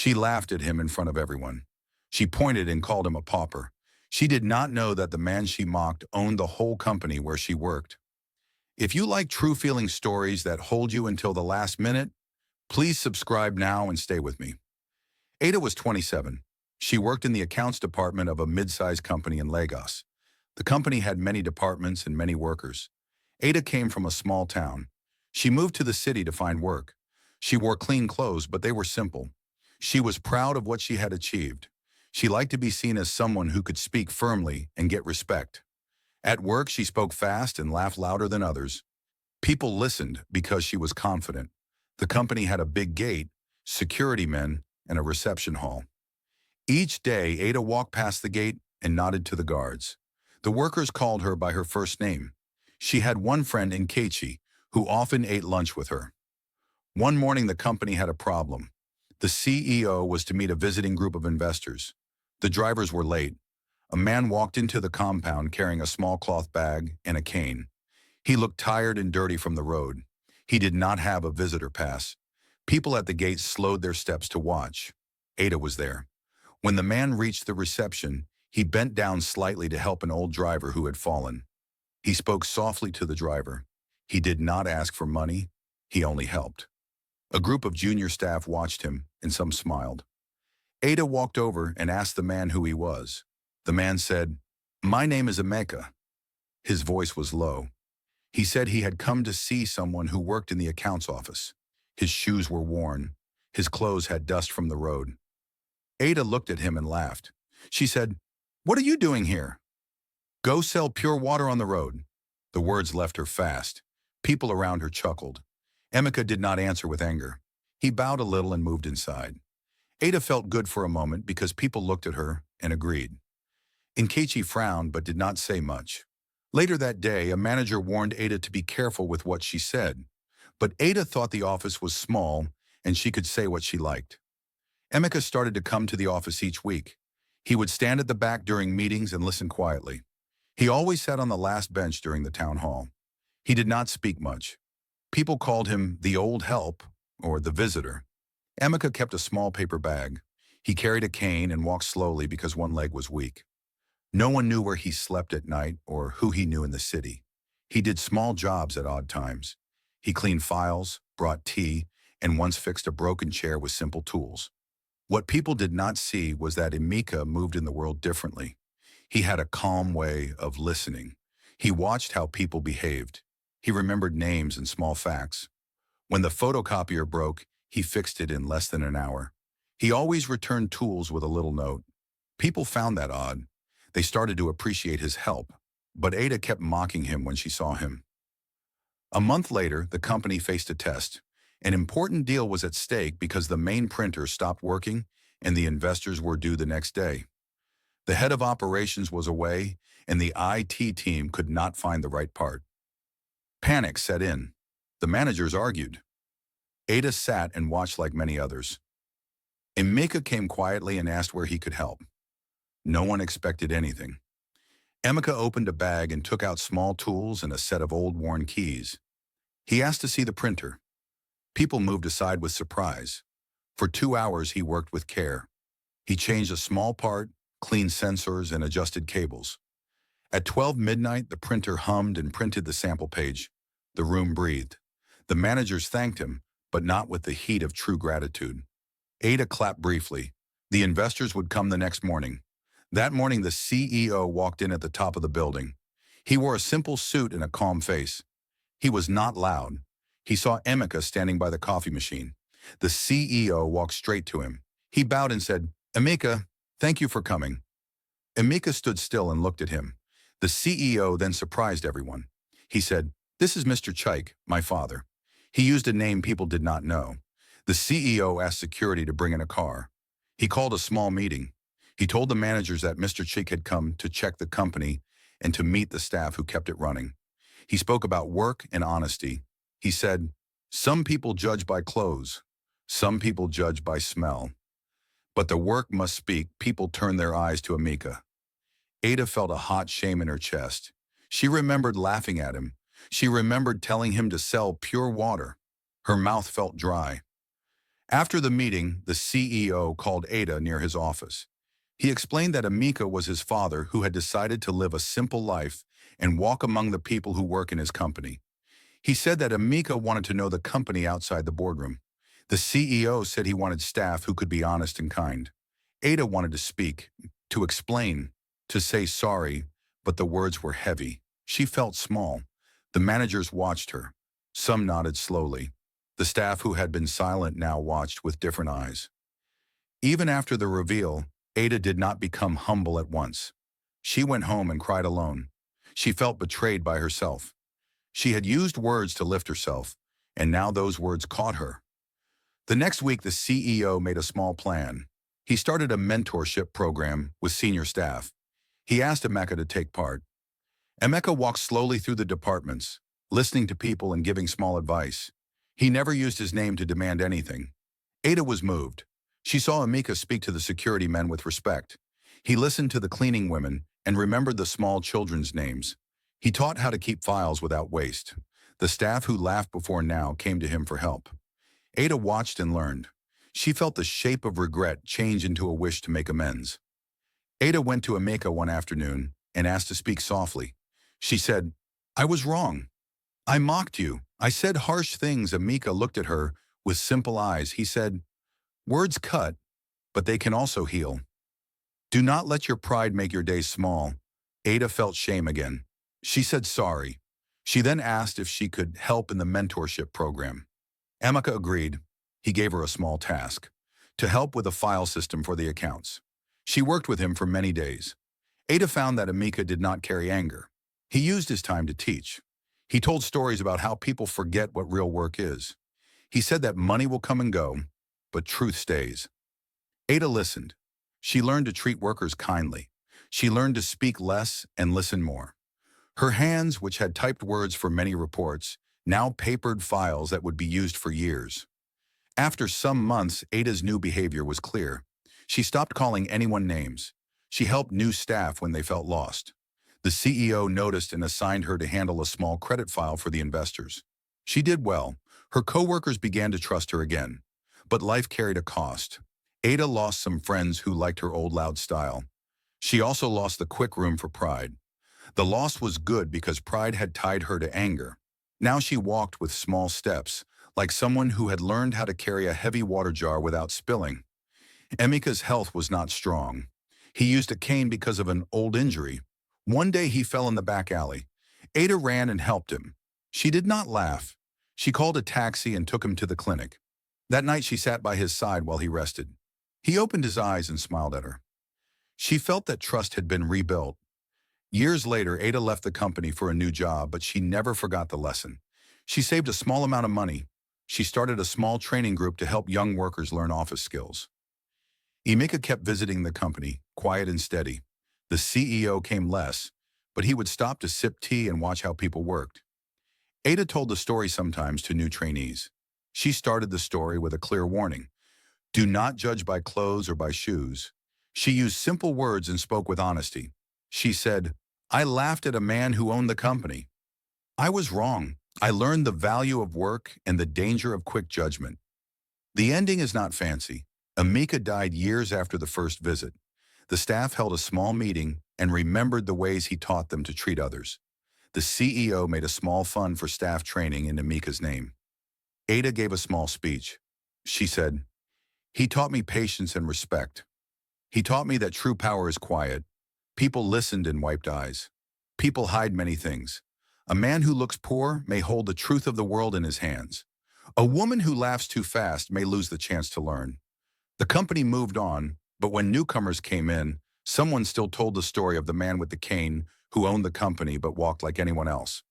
She laughed at him in front of everyone. She pointed and called him a pauper. She did not know that the man she mocked owned the whole company where she worked. If you like true feeling stories that hold you until the last minute, please subscribe now and stay with me. Ada was 27. She worked in the accounts department of a mid-sized company in Lagos. The company had many departments and many workers. Ada came from a small town. She moved to the city to find work. She wore clean clothes, but they were simple. She was proud of what she had achieved. She liked to be seen as someone who could speak firmly and get respect. At work, she spoke fast and laughed louder than others. People listened because she was confident. The company had a big gate, security men, and a reception hall. Each day, Ada walked past the gate and nodded to the guards. The workers called her by her first name. She had one friend in Nkechi, who often ate lunch with her. One morning, the company had a problem. The CEO was to meet a visiting group of investors. The drivers were late. A man walked into the compound carrying a small cloth bag and a cane. He looked tired and dirty from the road. He did not have a visitor pass. People at the gate slowed their steps to watch. Ada was there. When the man reached the reception, he bent down slightly to help an old driver who had fallen. He spoke softly to the driver. He did not ask for money. He only helped. A group of junior staff watched him, and some smiled. Ada walked over and asked the man who he was. The man said, "My name is Emeka." His voice was low. He said he had come to see someone who worked in the accounts office. His shoes were worn. His clothes had dust from the road. Ada looked at him and laughed. She said, "What are you doing here?" "Go sell pure water on the road." The words left her fast. People around her chuckled. Emeka did not answer with anger. He bowed a little and moved inside. Ada felt good for a moment because people looked at her and agreed. Nkechi frowned but did not say much. Later that day, a manager warned Ada to be careful with what she said. But Ada thought the office was small and she could say what she liked. Emeka started to come to the office each week. He would stand at the back during meetings and listen quietly. He always sat on the last bench during the town hall. He did not speak much. People called him the old help or the visitor. Emeka kept a small paper bag. He carried a cane and walked slowly because one leg was weak. No one knew where he slept at night or who he knew in the city. He did small jobs at odd times. He cleaned files, brought tea, and once fixed a broken chair with simple tools. What people did not see was that Emeka moved in the world differently. He had a calm way of listening. He watched how people behaved. He remembered names and small facts. When the photocopier broke, he fixed it in less than an hour. He always returned tools with a little note. People found that odd. They started to appreciate his help, but Ada kept mocking him when she saw him. A month later, the company faced a test. An important deal was at stake because the main printer stopped working and the investors were due the next day. The head of operations was away and the IT team could not find the right part. Panic set in. The managers argued. Ada sat and watched like many others. Emeka came quietly and asked where he could help. No one expected anything. Emeka opened a bag and took out small tools and a set of old worn keys. He asked to see the printer. People moved aside with surprise. For 2 hours he worked with care. He changed a small part, cleaned sensors, and adjusted cables. At 12 midnight, the printer hummed and printed the sample page. The room breathed. The managers thanked him, but not with the heat of true gratitude. Ada clapped briefly. The investors would come the next morning. That morning, the CEO walked in at the top of the building. He wore a simple suit and a calm face. He was not loud. He saw Emeka standing by the coffee machine. The CEO walked straight to him. He bowed and said, "Emeka, thank you for coming." Emeka stood still and looked at him. The CEO then surprised everyone. He said, "This is Mr. Chike, my father." He used a name people did not know. The CEO asked security to bring in a car. He called a small meeting. He told the managers that Mr. Chike had come to check the company and to meet the staff who kept it running. He spoke about work and honesty. He said, "Some people judge by clothes. Some people judge by smell. But the work must speak." People turned their eyes to Emeka. Ada felt a hot shame in her chest. She remembered laughing at him. She remembered telling him to sell pure water. Her mouth felt dry. After the meeting, the CEO called Ada near his office. He explained that Amika was his father who had decided to live a simple life and walk among the people who work in his company. He said that Amika wanted to know the company outside the boardroom. The CEO said he wanted staff who could be honest and kind. Ada wanted to speak, to explain, to say sorry, but the words were heavy. She felt small. The managers watched her. Some nodded slowly. The staff who had been silent now watched with different eyes. Even after the reveal, Ada did not become humble at once. She went home and cried alone. She felt betrayed by herself. She had used words to lift herself, and now those words caught her. The next week, the CEO made a small plan. He started a mentorship program with senior staff. He asked Emeka to take part. Emeka walked slowly through the departments, listening to people and giving small advice. He never used his name to demand anything. Ada was moved. She saw Emeka speak to the security men with respect. He listened to the cleaning women and remembered the small children's names. He taught how to keep files without waste. The staff who laughed before now came to him for help. Ada watched and learned. She felt the shape of regret change into a wish to make amends. Ada went to Emeka one afternoon and asked to speak softly. She said, "I was wrong. I mocked you. I said harsh things." Emeka looked at her with simple eyes. He said, "Words cut, but they can also heal. Do not let your pride make your day small." Ada felt shame again. She said sorry. She then asked if she could help in the mentorship program. Emeka agreed. He gave her a small task, to help with a file system for the accounts. She worked with him for many days. Ada found that Emeka did not carry anger. He used his time to teach. He told stories about how people forget what real work is. He said that money will come and go, but truth stays. Ada listened. She learned to treat workers kindly. She learned to speak less and listen more. Her hands, which had typed words for many reports, now papered files that would be used for years. After some months, Ada's new behavior was clear. She stopped calling anyone names. She helped new staff when they felt lost. The CEO noticed and assigned her to handle a small credit file for the investors. She did well. Her coworkers began to trust her again. But life carried a cost. Ada lost some friends who liked her old loud style. She also lost the quick room for pride. The loss was good because pride had tied her to anger. Now she walked with small steps, like someone who had learned how to carry a heavy water jar without spilling. Emeka's health was not strong. He used a cane because of an old injury. One day he fell in the back alley. Ada ran and helped him. She did not laugh. She called a taxi and took him to the clinic. That night she sat by his side while he rested. He opened his eyes and smiled at her. She felt that trust had been rebuilt. Years later, Ada left the company for a new job, but she never forgot the lesson. She saved a small amount of money. She started a small training group to help young workers learn office skills. Emeka kept visiting the company, quiet and steady. The CEO came less, but he would stop to sip tea and watch how people worked. Ada told the story sometimes to new trainees. She started the story with a clear warning. Do not judge by clothes or by shoes. She used simple words and spoke with honesty. She said, "I laughed at a man who owned the company. I was wrong. I learned the value of work and the danger of quick judgment." The ending is not fancy. Emeka died years after the first visit. The staff held a small meeting and remembered the ways he taught them to treat others. The CEO made a small fund for staff training in Emeka's name. Ada gave a small speech. She said, "He taught me patience and respect. He taught me that true power is quiet. People listened and wiped eyes. People hide many things. A man who looks poor may hold the truth of the world in his hands. A woman who laughs too fast may lose the chance to learn." The company moved on, but when newcomers came in, someone still told the story of the man with the cane who owned the company but walked like anyone else.